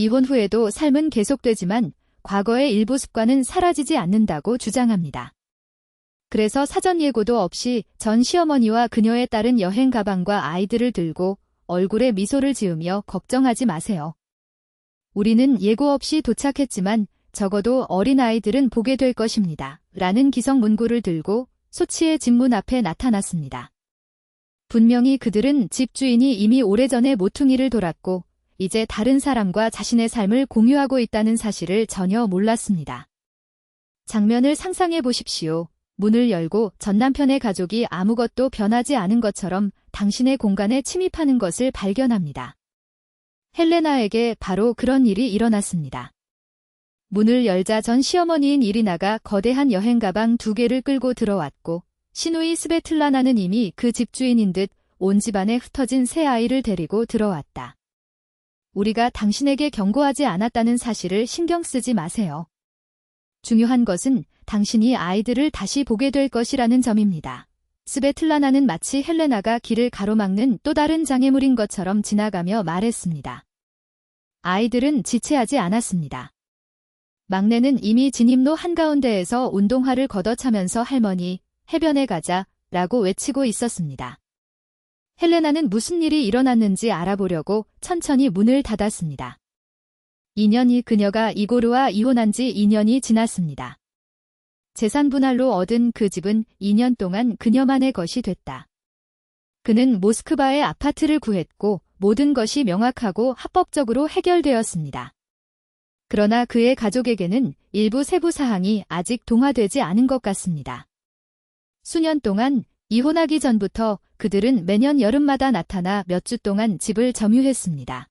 이혼 후에도 삶은 계속되지만 과거의 일부 습관은 사라지지 않는다고 주장합니다. 그래서 사전 예고도 없이 전 시어머니와 그녀의 딸은 여행 가방과 아이들을 들고 얼굴에 미소를 지으며 걱정하지 마세요. 우리는 예고 없이 도착했지만 적어도 어린아이들은 보게 될 것입니다. 라는 기성 문구를 들고 소치의 집문 앞에 나타났습니다. 분명히 그들은 집주인이 이미 오래전에 모퉁이를 돌았고 이제 다른 사람과 자신의 삶을 공유하고 있다는 사실을 전혀 몰랐습니다. 장면을 상상해 보십시오. 문을 열고 전 남편의 가족이 아무것도 변하지 않은 것처럼 당신의 공간에 침입하는 것을 발견합니다. 헬레나에게 바로 그런 일이 일어났습니다. 문을 열자 전 시어머니인 이리나가 거대한 여행 가방 2개를 끌고 들어왔고 시누이 스베틀라나는 이미 그 집주인인 듯 온 집안에 흩어진 새 아이를 데리고 들어왔다. 우리가 당신에게 경고하지 않았다는 사실을 신경 쓰지 마세요. 중요한 것은 당신이 아이들을 다시 보게 될 것이라는 점입니다. 스베틀라나는 마치 헬레나가 길을 가로막는 또 다른 장애물인 것처럼 지나가며 말했습니다. 아이들은 지체하지 않았습니다. 막내는 이미 진입로 한가운데에서 운동화를 걷어차면서 할머니, 해변에 가자 라고 외치고 있었습니다. 헬레나는 무슨 일이 일어났는지 알아보려고 천천히 문을 닫았습니다. 2년이 그녀가 이고르와 이혼한 지 2년이 지났습니다. 재산 분할로 얻은 그 집은 2년 동안 그녀만의 것이 됐다. 그는 모스크바에 아파트를 구했고 모든 것이 명확하고 합법적으로 해결되었습니다. 그러나 그의 가족에게는 일부 세부 사항이 아직 동화되지 않은 것 같습니다. 수년 동안 이혼하기 전부터 그들은 매년 여름마다 나타나 몇 주 동안 집을 점유했습니다.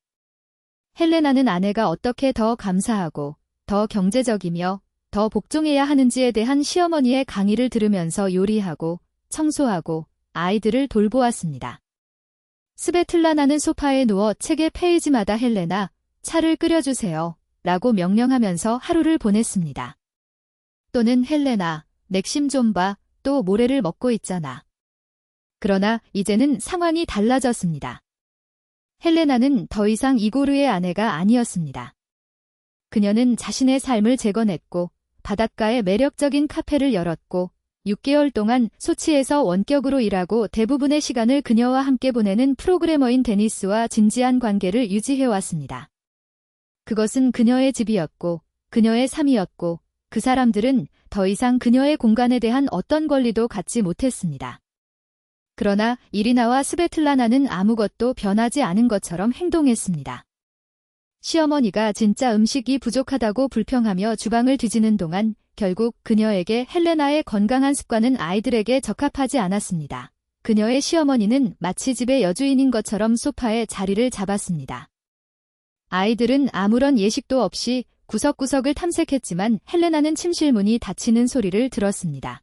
헬레나는 아내가 어떻게 더 감사하고 더 경제적이며 더 복종해야 하는지에 대한 시어머니의 강의를 들으면서 요리하고 청소하고 아이들을 돌보았습니다. 스베틀라나는 소파에 누워 책의 페이지마다 헬레나, 차를 끓여주세요 라고 명령하면서 하루를 보냈습니다. 또는 헬레나, 맥심 좀 봐, 또 모래를 먹고 있잖아. 그러나 이제는 상황이 달라졌습니다. 헬레나는 더 이상 이고르의 아내가 아니었습니다. 그녀는 자신의 삶을 재건했고 바닷가에 매력적인 카페를 열었고 6개월 동안 소치에서 원격으로 일하고 대부분의 시간을 그녀와 함께 보내는 프로그래머인 데니스와 진지한 관계를 유지해왔습니다. 그것은 그녀의 집이었고 그녀의 삶이었고 그 사람들은 더 이상 그녀의 공간에 대한 어떤 권리도 갖지 못했습니다. 그러나 이리나와 스베틀라나는 아무것도 변하지 않은 것처럼 행동했습니다. 시어머니가 진짜 음식이 부족하다고 불평하며 주방을 뒤지는 동안 결국 그녀에게 헬레나의 건강한 습관은 아이들에게 적합하지 않았습니다. 그녀의 시어머니는 마치 집의 여주인인 것처럼 소파에 자리를 잡았습니다. 아이들은 아무런 예식도 없이 구석구석을 탐색했지만 헬레나는 침실문이 닫히는 소리를 들었습니다.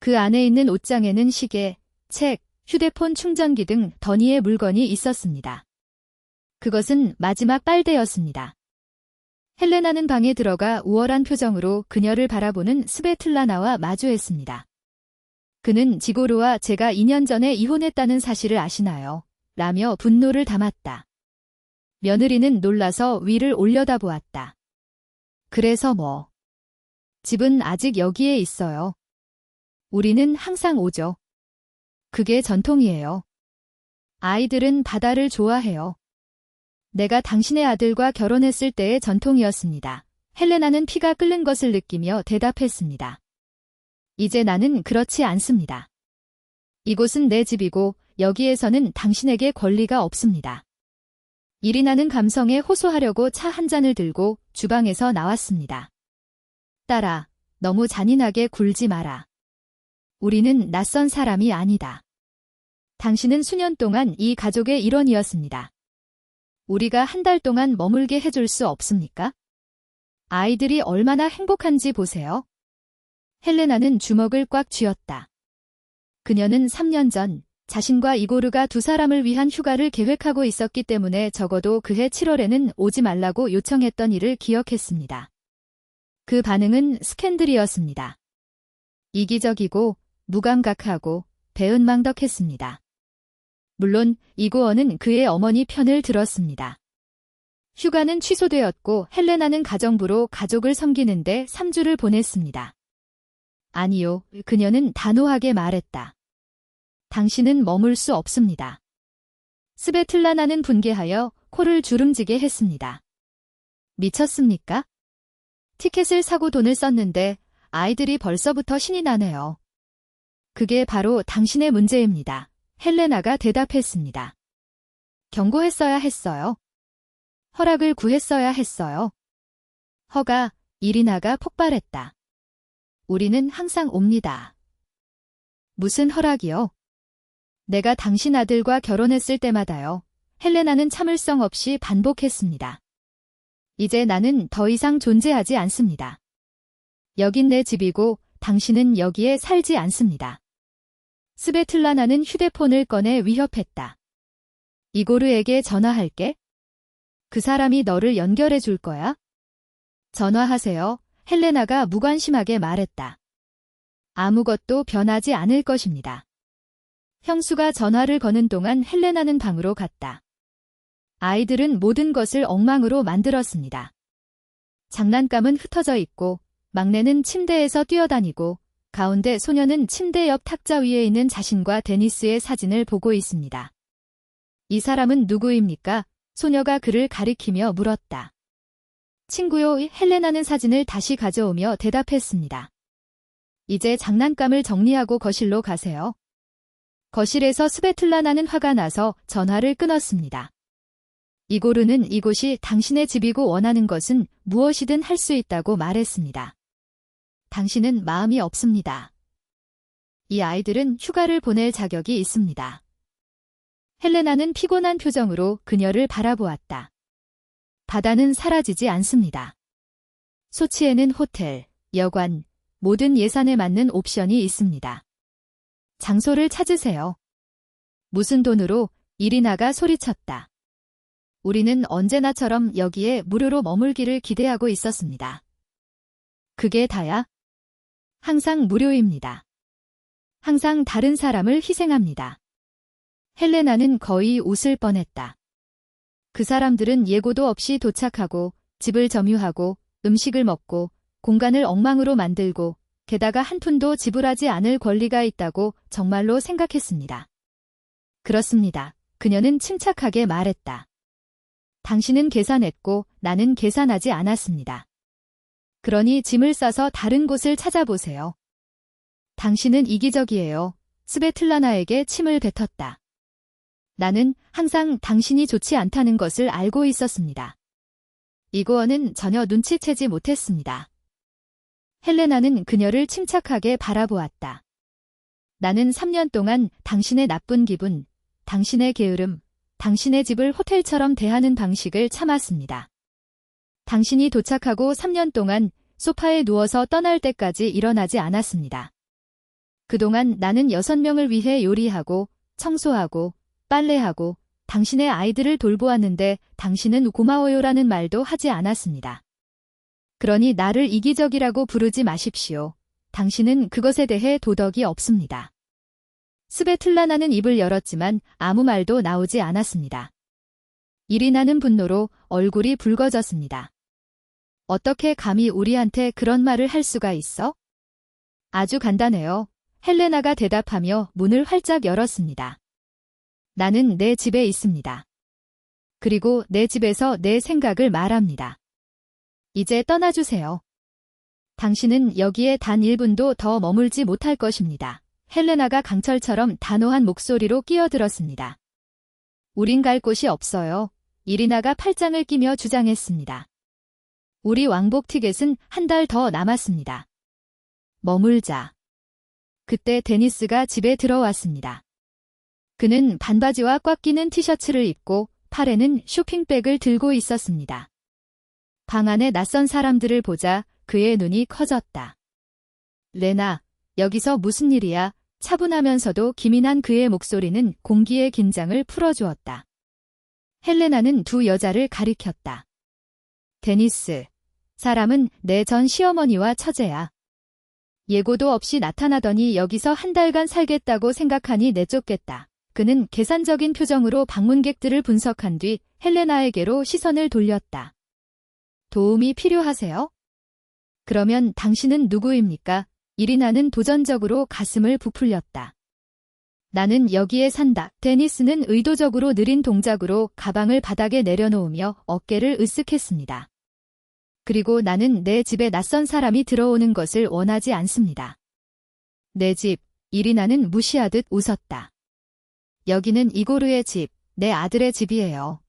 그 안에 있는 옷장에는 시계, 책, 휴대폰 충전기 등 더니의 물건이 있었습니다. 그것은 마지막 빨대였습니다. 헬레나는 방에 들어가 우월한 표정으로 그녀를 바라보는 스베틀라나와 마주했습니다. 그는 지고르와 제가 2년 전에 이혼했다는 사실을 아시나요? 라며 분노를 담았다. 며느리는 놀라서 위를 올려다보았다. 그래서 뭐? 집은 아직 여기에 있어요. 우리는 항상 오죠. 그게 전통이에요. 아이들은 바다를 좋아해요. 내가 당신의 아들과 결혼했을 때의 전통이었습니다. 헬레나는 피가 끓는 것을 느끼며 대답했습니다. 이제 나는 그렇지 않습니다. 이곳은 내 집이고 여기에서는 당신에게 권리가 없습니다. 이리나는 감성에 호소하려고 차 한 잔을 들고 주방에서 나왔습니다. 딸아, 너무 잔인하게 굴지 마라. 우리는 낯선 사람이 아니다. 당신은 수년 동안 이 가족의 일원이었습니다. 우리가 한 달 동안 머물게 해줄 수 없습니까? 아이들이 얼마나 행복한지 보세요. 헬레나는 주먹을 꽉 쥐었다. 그녀는 3년 전 자신과 이고르가 두 사람을 위한 휴가를 계획하고 있었기 때문에 적어도 그해 7월에는 오지 말라고 요청했던 일을 기억했습니다. 그 반응은 스캔들이었습니다. 이기적이고 무감각하고 배은망덕했습니다. 물론 이고어는 그의 어머니 편을 들었습니다. 휴가는 취소되었고 헬레나는 가정부로 가족을 섬기는데 3주를 보냈습니다. 아니요, 그녀는 단호하게 말했다. 당신은 머물 수 없습니다. 스베틀라나는 분개하여 코를 주름지게 했습니다. 미쳤습니까? 티켓을 사고 돈을 썼는데 아이들이 벌써부터 신이 나네요. 그게 바로 당신의 문제입니다. 헬레나가 대답했습니다. 경고했어야 했어요. 허락을 구했어야 했어요. 허가, 이리나가 폭발했다. 우리는 항상 옵니다. 무슨 허락이요? 내가 당신 아들과 결혼했을 때마다요. 헬레나는 참을성 없이 반복했습니다. 이제 나는 더 이상 존재하지 않습니다. 여긴 내 집이고 당신은 여기에 살지 않습니다. 스베틀라나는 휴대폰을 꺼내 위협했다. 이고르에게 전화할게. 그 사람이 너를 연결해 줄 거야? 전화하세요. 헬레나가 무관심하게 말했다. 아무것도 변하지 않을 것입니다. 형수가 전화를 거는 동안 헬레나는 방으로 갔다. 아이들은 모든 것을 엉망으로 만들었습니다. 장난감은 흩어져 있고 막내는 침대에서 뛰어다니고 가운데 소녀는 침대 옆 탁자 위에 있는 자신과 데니스의 사진을 보고 있습니다. 이 사람은 누구입니까? 소녀가 그를 가리키며 물었다. 친구요. 헬레나는 사진을 다시 가져오며 대답했습니다. 이제 장난감을 정리하고 거실로 가세요. 거실에서 스베틀라나는 화가 나서 전화를 끊었습니다. 이고르는 이곳이 당신의 집이고 원하는 것은 무엇이든 할 수 있다고 말했습니다. 당신은 마음이 없습니다. 이 아이들은 휴가를 보낼 자격이 있습니다. 헬레나는 피곤한 표정으로 그녀를 바라보았다. 바다는 사라지지 않습니다. 소치에는 호텔, 여관, 모든 예산에 맞는 옵션이 있습니다. 장소를 찾으세요. 무슨 돈으로? 이리나가 소리쳤다. 우리는 언제나처럼 여기에 무료로 머물기를 기대하고 있었습니다. 그게 다야? 항상 무료입니다. 항상 다른 사람을 희생합니다. 헬레나는 거의 웃을 뻔했다. 그 사람들은 예고도 없이 도착하고 집을 점유하고 음식을 먹고 공간을 엉망으로 만들고 게다가 한 푼도 지불하지 않을 권리가 있다고 정말로 생각했습니다. 그렇습니다. 그녀는 침착하게 말했다. 당신은 계산했고 나는 계산하지 않았습니다. 그러니 짐을 싸서 다른 곳을 찾아보세요. 당신은 이기적이에요. 스베틀라나에게 침을 뱉었다. 나는 항상 당신이 좋지 않다는 것을 알고 있었습니다. 이고어는 전혀 눈치채지 못했습니다. 헬레나는 그녀를 침착하게 바라보았다. 나는 3년 동안 당신의 나쁜 기분, 당신의 게으름, 당신의 집을 호텔처럼 대하는 방식을 참았습니다. 당신이 도착하고 3년 동안 소파에 누워서 떠날 때까지 일어나지 않았습니다. 그동안 나는 6명을 위해 요리하고 청소하고 빨래하고 당신의 아이들을 돌보았는데 당신은 고마워요라는 말도 하지 않았습니다. 그러니 나를 이기적이라고 부르지 마십시오. 당신은 그것에 대해 도덕이 없습니다. 스베틀라나는 입을 열었지만 아무 말도 나오지 않았습니다. 이리나는 분노로 얼굴이 붉어졌습니다. 어떻게 감히 우리한테 그런 말을 할 수가 있어? 아주 간단해요. 헬레나가 대답하며 문을 활짝 열었습니다. 나는 내 집에 있습니다. 그리고 내 집에서 내 생각을 말합니다. 이제 떠나주세요. 당신은 여기에 단 1분도 더 머물지 못할 것입니다. 헬레나가 강철처럼 단호한 목소리로 끼어들었습니다. 우린 갈 곳이 없어요. 이리나가 팔짱을 끼며 주장했습니다. 우리 왕복 티켓은 한 달 더 남았습니다. 머물자. 그때 데니스가 집에 들어왔습니다. 그는 반바지와 꽉 끼는 티셔츠를 입고 팔에는 쇼핑백을 들고 있었습니다. 방 안에 낯선 사람들을 보자 그의 눈이 커졌다. 레나, 여기서 무슨 일이야? 차분하면서도 기민한 그의 목소리는 공기의 긴장을 풀어주었다. 헬레나는 두 여자를 가리켰다. 데니스, 사람은 내 전 시어머니와 처제야. 예고도 없이 나타나더니 여기서 한 달간 살겠다고 생각하니 내쫓겠다. 그는 계산적인 표정으로 방문객들을 분석한 뒤 헬레나에게로 시선을 돌렸다. 도움이 필요하세요? 그러면 당신은 누구입니까? 이리나는 도전적으로 가슴을 부풀렸다. 나는 여기에 산다. 데니스는 의도적으로 느린 동작으로 가방을 바닥에 내려놓으며 어깨를 으쓱했습니다. 그리고 나는 내 집에 낯선 사람이 들어오는 것을 원하지 않습니다. 내 집, 이리나는 무시하듯 웃었다. 여기는 이고르의 집, 내 아들의 집이에요.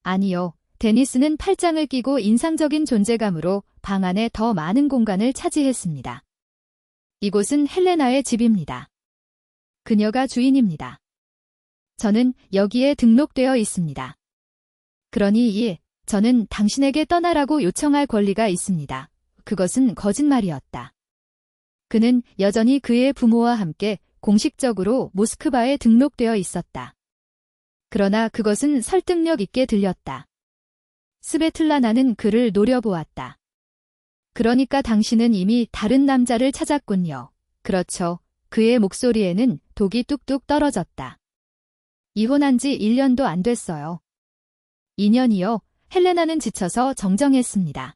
아니요. 데니스는 팔짱을 끼고 인상적인 존재감으로 방 안에 더 많은 공간을 차지했습니다. 이곳은 헬레나의 집입니다. 그녀가 주인입니다. 저는 여기에 등록되어 있습니다. 그러니 저는 당신에게 떠나라고 요청할 권리가 있습니다. 그것은 거짓말이었다. 그는 여전히 그의 부모와 함께 공식적으로 모스크바에 등록되어 있었다. 그러나 그것은 설득력 있게 들렸다. 스베틀라나는 그를 노려보았다. 그러니까 당신은 이미 다른 남자를 찾았군요. 그렇죠. 그의 목소리에는 독이 뚝뚝 떨어졌다. 이혼한 지 1년도 안 됐어요. 2년이요. 헬레나는 지쳐서 정정했습니다.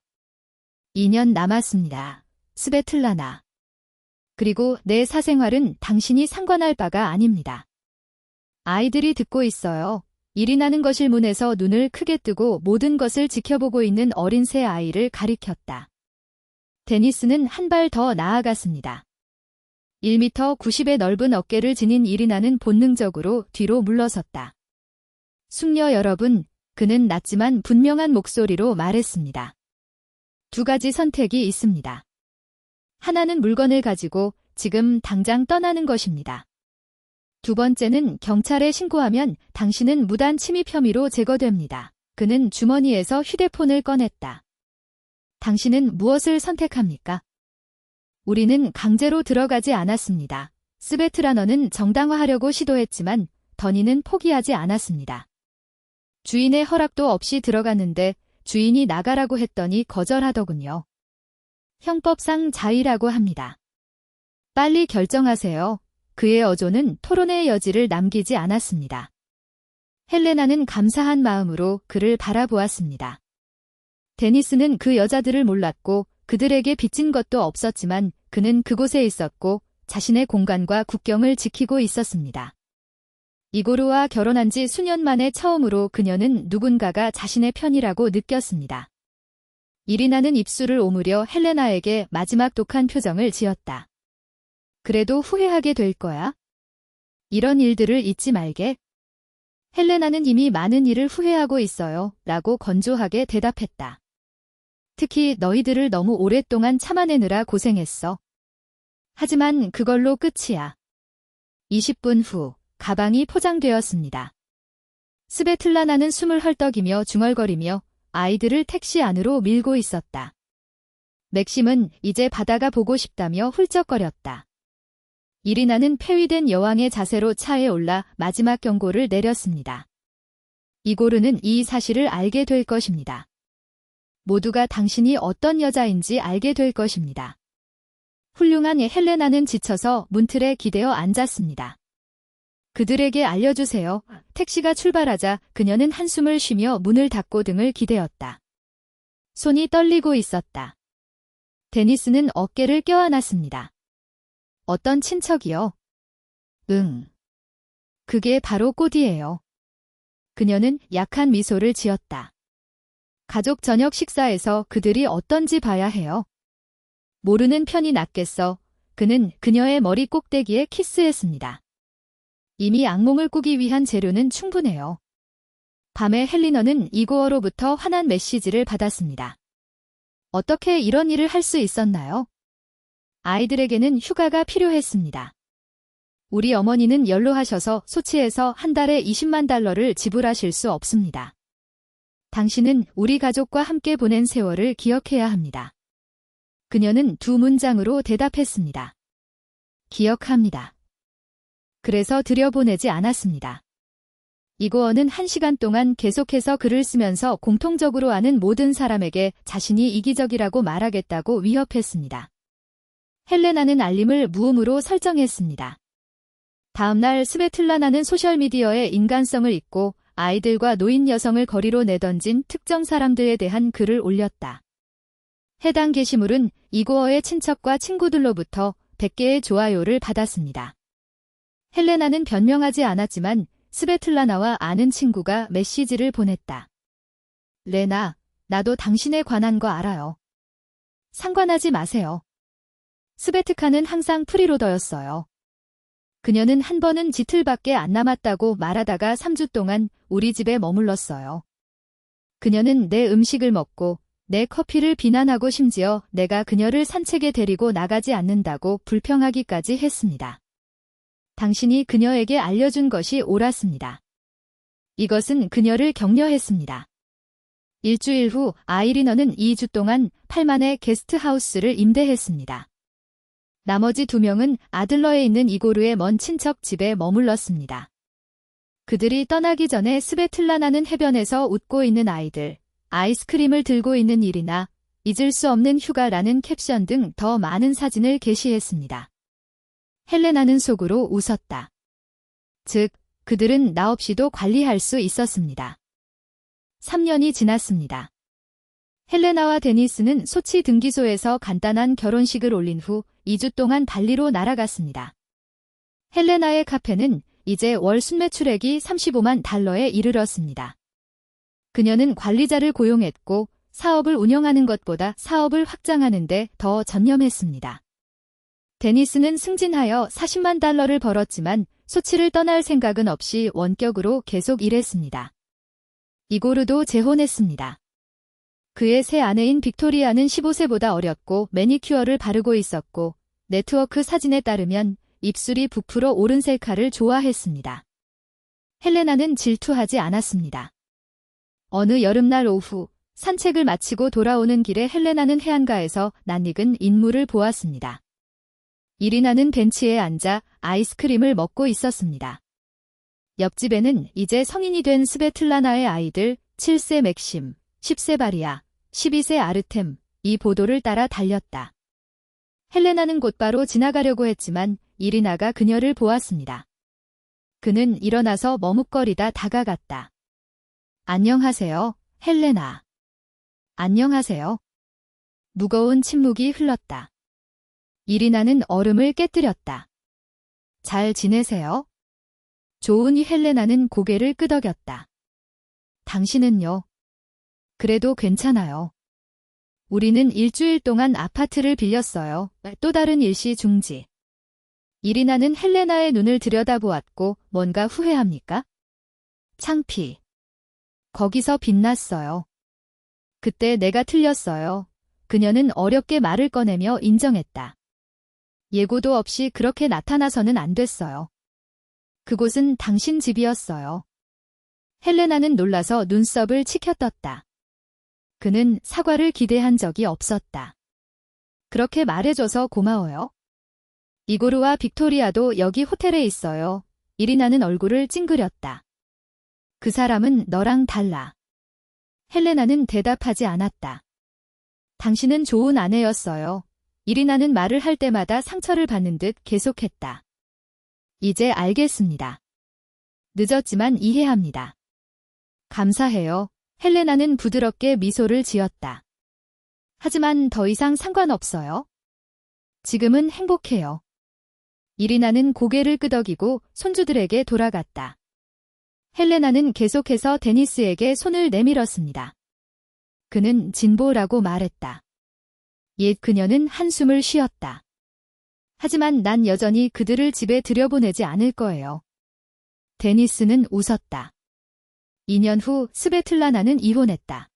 2년 남았습니다. 스베틀라나. 그리고 내 사생활은 당신이 상관할 바가 아닙니다. 아이들이 듣고 있어요. 이리나는 거실문에서 눈을 크게 뜨고 모든 것을 지켜보고 있는 어린 새 아이를 가리켰다. 데니스는 한 발 더 나아갔습니다. 1m 90의 넓은 어깨를 지닌 이리나는 본능적으로 뒤로 물러섰다. 숙녀 여러분, 그는 낮지만 분명한 목소리로 말했습니다. 두 가지 선택이 있습니다. 하나는 물건을 가지고 지금 당장 떠나는 것입니다. 두 번째는 경찰에 신고하면 당신은 무단 침입 혐의로 제거됩니다. 그는 주머니에서 휴대폰을 꺼냈다. 당신은 무엇을 선택합니까? 우리는 강제로 들어가지 않았습니다. 스베트라너는 정당화하려고 시도했지만 더니는 포기하지 않았습니다. 주인의 허락도 없이 들어갔는데 주인이 나가라고 했더니 거절하더군요. 형법상 자의라고 합니다. 빨리 결정하세요. 그의 어조는 토론의 여지를 남기지 않았습니다. 헬레나는 감사한 마음으로 그를 바라보았습니다. 데니스는 그 여자들을 몰랐고 그들에게 빚진 것도 없었지만 그는 그곳에 있었고 자신의 공간과 국경을 지키고 있었습니다. 이고르와 결혼한 지 수년 만에 처음으로 그녀는 누군가가 자신의 편이라고 느꼈습니다. 이리나는 입술을 오므려 헬레나에게 마지막 독한 표정을 지었다. 그래도 후회하게 될 거야? 이런 일들을 잊지 말게. 헬레나는 이미 많은 일을 후회하고 있어요. 라고 건조하게 대답했다. 특히 너희들을 너무 오랫동안 참아내느라 고생했어. 하지만 그걸로 끝이야. 20분 후 가방이 포장되었습니다. 스베틀라나는 숨을 헐떡이며 중얼거리며 아이들을 택시 안으로 밀고 있었다. 맥심은 이제 바다가 보고 싶다며 훌쩍거렸다. 이리나는 폐위된 여왕의 자세로 차에 올라 마지막 경고를 내렸습니다. 이고르는 이 사실을 알게 될 것입니다. 모두가 당신이 어떤 여자인지 알게 될 것입니다. 훌륭한 헬레나는 지쳐서 문틀에 기대어 앉았습니다. 그들에게 알려주세요. 택시가 출발하자 그녀는 한숨을 쉬며 문을 닫고 등을 기대었다. 손이 떨리고 있었다. 데니스는 어깨를 껴안았습니다. 어떤 친척이요? 응. 그게 바로 꼬디예요. 그녀는 약한 미소를 지었다. 가족 저녁 식사에서 그들이 어떤지 봐야 해요. 모르는 편이 낫겠어. 그는 그녀의 머리 꼭대기에 키스했습니다. 이미 악몽을 꾸기 위한 재료는 충분해요. 밤에 헬리너는 이고어로부터 화난 메시지를 받았습니다. 어떻게 이런 일을 할 수 있었나요? 아이들에게는 휴가가 필요했습니다. 우리 어머니는 연로하셔서 소치에서 한 달에 20만 달러를 지불하실 수 없습니다. 당신은 우리 가족과 함께 보낸 세월을 기억해야 합니다. 그녀는 두 문장으로 대답했습니다. 기억합니다. 그래서 들여보내지 않았습니다. 이고어는 1시간 동안 계속해서 글을 쓰면서 공통적으로 아는 모든 사람에게 자신이 이기적이라고 말하겠다고 위협했습니다. 헬레나는 알림을 무음으로 설정했습니다. 다음 날 스베틀라나는 소셜미디어에 인간성을 잊고 아이들과 노인 여성을 거리로 내던진 특정 사람들에 대한 글을 올렸다. 해당 게시물은 이고어의 친척과 친구들로부터 100개의 좋아요를 받았습니다. 헬레나는 변명하지 않았지만 스베틀라나와 아는 친구가 메시지를 보냈다. 레나, 나도 당신에 관한 거 알아요. 상관하지 마세요. 스베트카는 항상 프리로더였어요. 그녀는 한 번은 지틀밖에 안 남았다고 말하다가 3주 동안 우리 집에 머물렀어요. 그녀는 내 음식을 먹고 내 커피를 비난하고 심지어 내가 그녀를 산책에 데리고 나가지 않는다고 불평하기까지 했습니다. 당신이 그녀에게 알려준 것이 옳았습니다. 이것은 그녀를 격려했습니다. 일주일 후 아이리너는 2주 동안 8만의 게스트하우스를 임대했습니다. 나머지 2명은 아들러에 있는 이고르의 먼 친척 집에 머물렀습니다. 그들이 떠나기 전에 스베틀라나는 해변에서 웃고 있는 아이들, 아이스크림을 들고 있는 일이나 잊을 수 없는 휴가라는 캡션 등 더 많은 사진을 게시했습니다. 헬레나는 속으로 웃었다. 즉, 그들은 나 없이도 관리할 수 있었습니다. 3년이 지났습니다. 헬레나와 데니스는 소치 등기소에서 간단한 결혼식을 올린 후 2주 동안 발리로 날아갔습니다. 헬레나의 카페는 이제 월 순매출액이 35만 달러에 이르렀습니다. 그녀는 관리자를 고용했고 사업을 운영하는 것보다 사업을 확장하는 데 더 전념했습니다. 데니스는 승진하여 40만 달러를 벌었지만 소치를 떠날 생각은 없이 원격으로 계속 일했습니다. 이고르도 재혼했습니다. 그의 새 아내인 빅토리아는 15세보다 어렸고 매니큐어를 바르고 있었고 네트워크 사진에 따르면 입술이 부풀어 오른 셀카를 좋아했습니다. 헬레나는 질투하지 않았습니다. 어느 여름날 오후 산책을 마치고 돌아오는 길에 헬레나는 해안가에서 낯익은 인물을 보았습니다. 이리나는 벤치에 앉아 아이스크림을 먹고 있었습니다. 옆집에는 이제 성인이 된 스베틀라나의 아이들 7세 맥심, 10세 바리아, 12세 아르템, 이 보도를 따라 달렸다. 헬레나는 곧바로 지나가려고 했지만 이리나가 그녀를 보았습니다. 그는 일어나서 머뭇거리다 다가갔다. 안녕하세요, 헬레나. 안녕하세요. 무거운 침묵이 흘렀다. 이리나는 얼음을 깨뜨렸다. 잘 지내세요? 조은이 헬레나는 고개를 끄덕였다. 당신은요? 그래도 괜찮아요. 우리는 일주일 동안 아파트를 빌렸어요. 또 다른 일시 중지. 이리나는 헬레나의 눈을 들여다보았고 뭔가 후회합니까? 창피. 거기서 빛났어요. 그때 내가 틀렸어요. 그녀는 어렵게 말을 꺼내며 인정했다. 예고도 없이 그렇게 나타나서는 안 됐어요. 그곳은 당신 집이었어요. 헬레나는 놀라서 눈썹을 치켜떴다. 그는 사과를 기대한 적이 없었다. 그렇게 말해줘서 고마워요. 이고르와 빅토리아도 여기 호텔에 있어요. 이리나는 얼굴을 찡그렸다. 그 사람은 너랑 달라. 헬레나는 대답하지 않았다. 당신은 좋은 아내였어요. 이리나는 말을 할 때마다 상처를 받는 듯 계속했다. 이제 알겠습니다. 늦었지만 이해합니다. 감사해요. 헬레나는 부드럽게 미소를 지었다. 하지만 더 이상 상관없어요. 지금은 행복해요. 이리나는 고개를 끄덕이고 손주들에게 돌아갔다. 헬레나는 계속해서 데니스에게 손을 내밀었습니다. 그는 진보라고 말했다. 옛 그녀는 한숨을 쉬었다. 하지만 난 여전히 그들을 집에 들여보내지 않을 거예요. 데니스는 웃었다. 2년 후 스베틀라나는 이혼했다.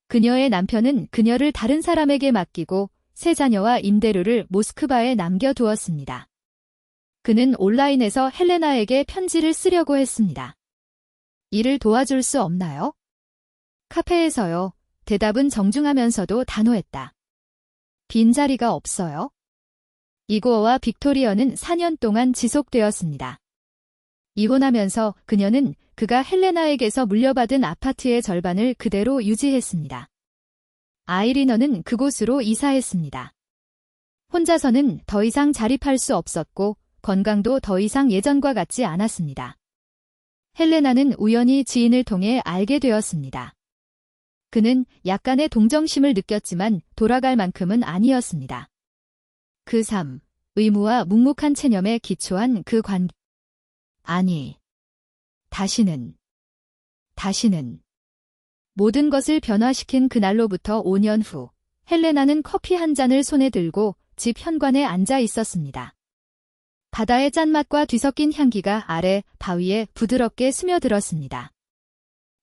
그녀의 남편은 그녀를 다른 사람에게 맡기고 세 자녀와 임대료를 모스크바에 남겨두었습니다. 그는 온라인에서 헬레나에게 편지를 쓰려고 했습니다. 일을 도와줄 수 없나요? 카페에서요. 대답은 정중하면서도 단호했다. 빈자리가 없어요. 이고어와 빅토리어는 4년 동안 지속되었습니다. 이혼하면서 그녀는 그가 헬레나에게서 물려받은 아파트의 절반을 그대로 유지했습니다. 아이리너는 그곳으로 이사했습니다. 혼자서는 더 이상 자립할 수 없었고 건강도 더 이상 예전과 같지 않았습니다. 헬레나는 우연히 지인을 통해 알게 되었습니다. 그는 약간의 동정심을 느꼈지만 돌아갈 만큼은 아니었습니다. 그 삶, 의무와 묵묵한 체념에 기초한 그 관계. 아니, 다시는. 모든 것을 변화시킨 그날로부터 5년 후, 헬레나는 커피 한 잔을 손에 들고 집 현관에 앉아 있었습니다. 바다의 짠맛과 뒤섞인 향기가 아래 바위에 부드럽게 스며들었습니다.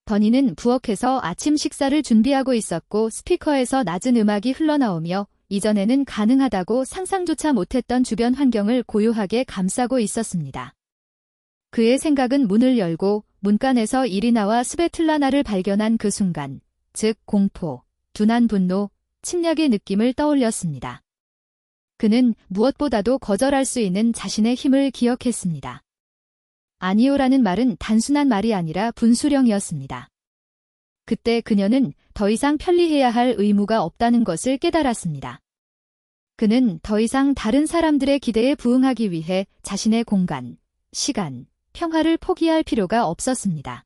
버니는 부엌에서 아침 식사를 준비하고 있었고 스피커에서 낮은 음악이 흘러나오며 이전에는 가능하다고 상상조차 못했던 주변 환경을 고요하게 감싸고 있었습니다. 그의 생각은 문을 열고 문간에서 이리나와 스베틀라나를 발견한 그 순간, 즉 공포, 둔한 분노, 침략의 느낌을 떠올렸습니다. 그는 무엇보다도 거절할 수 있는 자신의 힘을 기억했습니다. 아니오라는 말은 단순한 말이 아니라 분수령이었습니다. 그때 그녀는 더 이상 편리해야 할 의무가 없다는 것을 깨달았습니다. 그는 더 이상 다른 사람들의 기대에 부응하기 위해 자신의 공간, 시간, 평화를 포기할 필요가 없었습니다.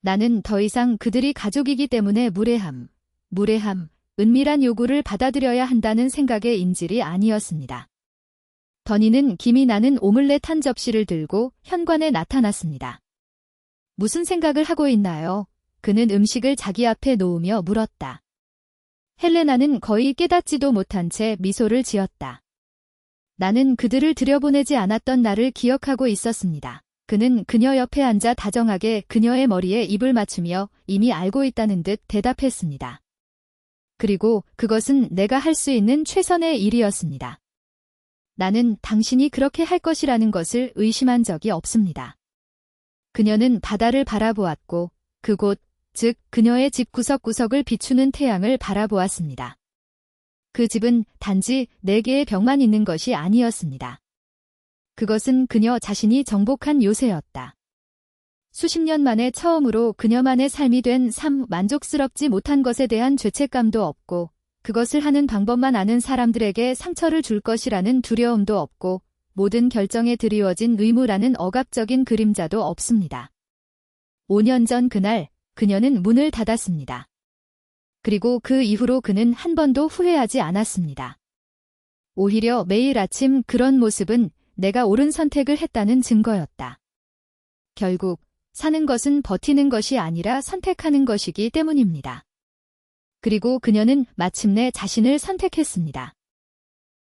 나는 더 이상 그들이 가족이기 때문에 무례함, 은밀한 요구를 받아들여야 한다는 생각의 인질이 아니었습니다. 버니는 김이 나는 오믈렛 한 접시를 들고 현관에 나타났습니다. 무슨 생각을 하고 있나요? 그는 음식을 자기 앞에 놓으며 물었다. 헬레나는 거의 깨닫지도 못한 채 미소를 지었다. 나는 그들을 들여보내지 않았던 나를 기억하고 있었습니다. 그는 그녀 옆에 앉아 다정하게 그녀의 머리에 입을 맞추며 이미 알고 있다는 듯 대답했습니다. 그리고 그것은 내가 할 수 있는 최선의 일이었습니다. 나는 당신이 그렇게 할 것이라는 것을 의심한 적이 없습니다. 그녀는 바다를 바라보았고 그곳, 즉 그녀의 집 구석구석을 비추는 태양을 바라보았습니다. 그 집은 단지 4개의 벽만 있는 것이 아니었습니다. 그것은 그녀 자신이 정복한 요새였다. 수십 년 만에 처음으로 그녀만의 삶이 된 삶, 만족스럽지 못한 것에 대한 죄책감도 없고 그것을 하는 방법만 아는 사람들에게 상처를 줄 것이라는 두려움도 없고 모든 결정에 드리워진 의무라는 억압적인 그림자도 없습니다. 5년 전 그날 그녀는 문을 닫았습니다. 그리고 그 이후로 그는 한 번도 후회하지 않았습니다. 오히려 매일 아침 그런 모습은 내가 옳은 선택을 했다는 증거였다. 결국 사는 것은 버티는 것이 아니라 선택하는 것이기 때문입니다. 그리고 그녀는 마침내 자신을 선택했습니다.